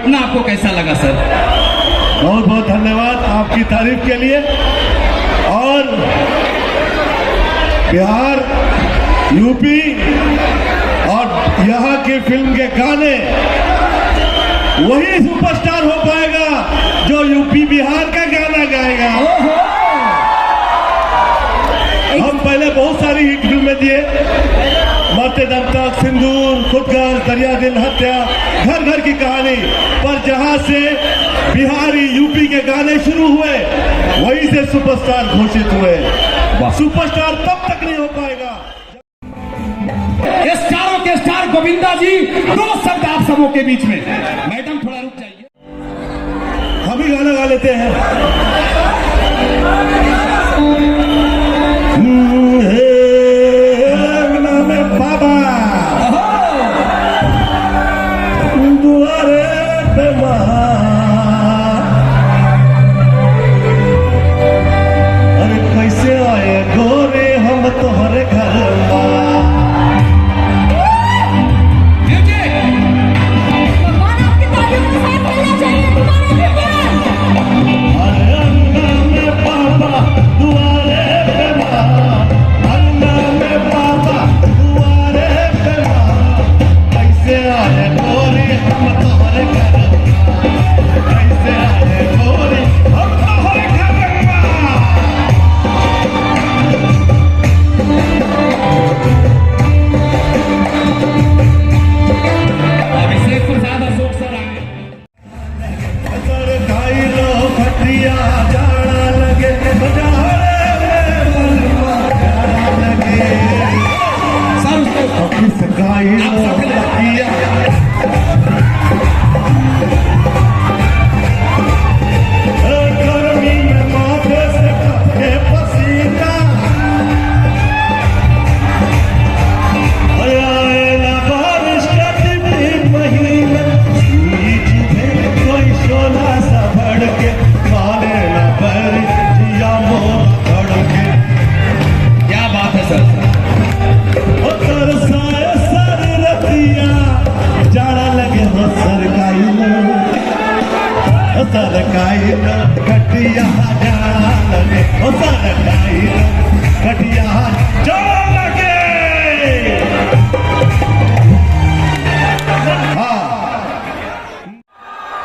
पटना आपको कैसा लगा सर? बहुत बहुत धन्यवाद आपकी तारीफ के लिए। और बिहार, यूपी और यहाँ की फिल्म के गाने वही सुपरस्टार हो पाएगा जो यूपी बिहार का गाना गाएगा। हम पहले बहुत सारी हिट फिल्में दिए, मरते दम तक, सिंदूर, खुदगर्ज, दरिया दिल, हत्या, घर घर की कहानी। पर जहां से बिहारी यूपी के गाने शुरू हुए वहीं से सुपरस्टार घोषित हुए। सुपरस्टार तब तक नहीं हो पाएगा। स्टारों के स्टार गोविंदा जी, दो शब्द आप सबों के बीच में। मैडम थोड़ा रुक जाइए, हम ही गाना गा लेते हैं। बाबा दुआरे पे